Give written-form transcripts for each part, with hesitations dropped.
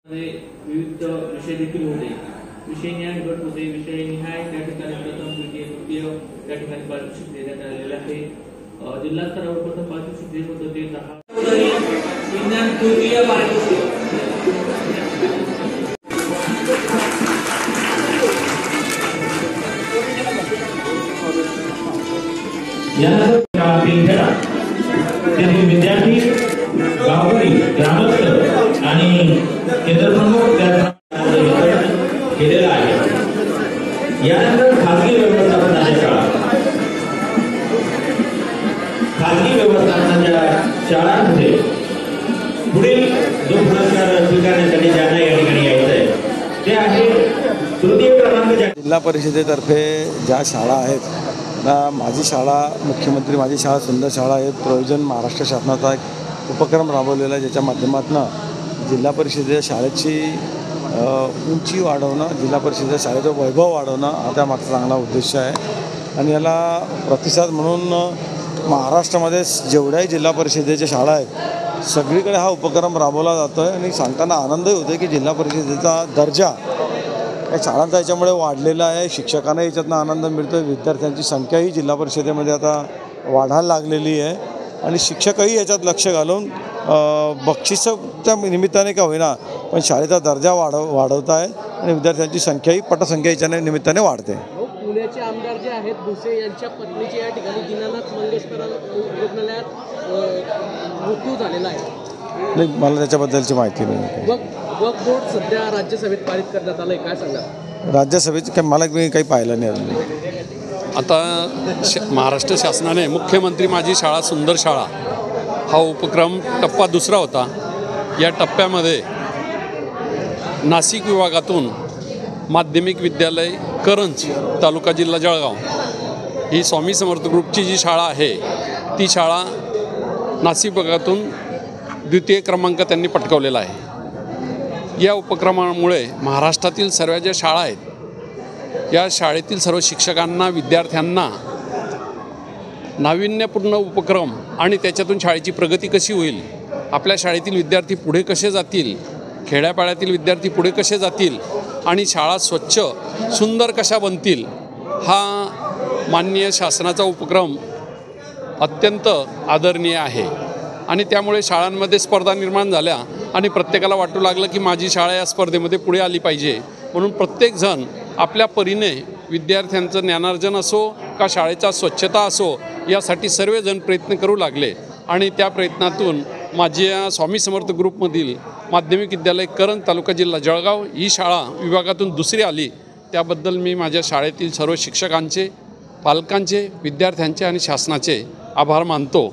विविध विषय देखील होते। विषय निहाय गट होते। विषय निहाय त्या ठिकाणी प्रथम द्वितीय तृतीय त्या ठिकाणी पारितोषिक देण्यात आलेले आहे। जिल्हा स्तरावर प्रथम पारितोषिक देत होते ते 10 विज्ञान तृतीय पारितोषिक। विद्यार्थी गावकरी ग्रामस्थ आणि केंद्रप्रमुख केलेला आहे। यानंतर खाजगी व्यवस्थापनाच्या शाळांमध्ये पुढील जो पुरस्कार स्वीकारण्यासाठी ज्यांना या ठिकाणी यायचं आहे ते आहे तृतीय क्रमांक। जिल्हा परिषदेतर्फे ज्या शाळा आहेत ना, माझी शाळा मुख्यमंत्री माझी शाळा सुंदर शाळा आहे प्रयोजन महाराष्ट्र शासनाचा एक उपक्रम राबवलेला आहे, ज्याच्या माध्यमातून जिल्हा परिषदेच्या शाळेची उंची वाढवणं, जिल्हा परिषदेच्या शाळेचं वैभव वाढवणं हा त्यामागचा चांगला उद्देश आहे। आणि याला प्रतिसाद म्हणून महाराष्ट्रामध्ये जेवढ्याही जिल्हा परिषदेच्या शाळा आहेत सगळीकडे हा उपक्रम राबवला जातो आहे। आणि सांगताना आनंदही होतो की जिल्हा परिषदेचा दर्जा या शाळांचा याच्यामुळे वाढलेला आहे। शिक्षकांना याच्यातनं आनंद मिळतो, विद्यार्थ्यांची संख्याही जिल्हा परिषदेमध्ये आता वाढायला लागलेली आहे आणि शिक्षकही याच्यात लक्ष घालून बक्षिसाच्या निमित्ताने का होईना पण शाळेचा दर्जा वाढवत आहे आणि विद्यार्थ्यांची संख्याही पटसंख्या याच्या निमित्ताने वाढते। पुण्याचे आमदार जे आहेत भुसे यांच्या पत्नीचे या ठिकाणी दीनानाथ मंगेशकर रुग्णालयात मृत्यू झालेला आहे। नाही, मला त्याच्याबद्दलची माहिती नाही। वक्फ बोर्ड सध्या राज्यसभेत पारित करण्यात आलं आहे, काय सांगा? राज्यसभेत काय मला काही पाहिलं नाही अजून। आता महाराष्ट्र शासनाने मुख्यमंत्री माझी शाळा सुंदर शाळा हा उपक्रम टप्पा दुसरा होता। या टप्प्यामध्ये नाशिक विभागातून माध्यमिक विद्यालय करंज तालुका जिल्हा जळगाव ही स्वामी समर्थ ग्रुपची जी शाळा आहे ती शाळा नाशिक विभागातून द्वितीय क्रमांक त्यांनी पटकावलेला आहे। या उपक्रमामुळे महाराष्ट्रातील सर्व ज्या शाळा आहेत या शाळेतील सर्व शिक्षकांना विद्यार्थ्यांना नाविन्यपूर्ण उपक्रम आणि त्याच्यातून शाळेची प्रगती कशी होईल, आपल्या शाळेतील विद्यार्थी पुढे कसे जातील, खेड्यापाड्यातील विद्यार्थी पुढे कसे जातील आणि शाळा स्वच्छ सुंदर कशा बनतील हा माननीय शासनाचा उपक्रम अत्यंत आदरणीय आहे। आणि त्यामुळे शाळांमध्ये स्पर्धा निर्माण झाल्या आणि प्रत्येकाला वाटू लागलं की माझी शाळा या स्पर्धेमध्ये पुढे आली पाहिजे, म्हणून प्रत्येकजण आपल्या परीने विद्यार्थ्यांचं ज्ञानार्जन असो का शाळेचा स्वच्छता असो यासाठी सर्वजण प्रयत्न करू लागले। आणि त्या प्रयत्नातून माझ्या स्वामी समर्थ ग्रुपमधील माध्यमिक विद्यालय करंज तालुका जिल्हा जळगाव ही शाळा विभागातून दुसरी आली। त्याबद्दल मी माझ्या शाळेतील सर्व शिक्षकांचे, पालकांचे, विद्यार्थ्यांचे आणि शासनाचे आभार मानतो।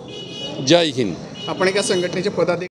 जय हिंद। आपण एका संघटनेचे पदाधिकारी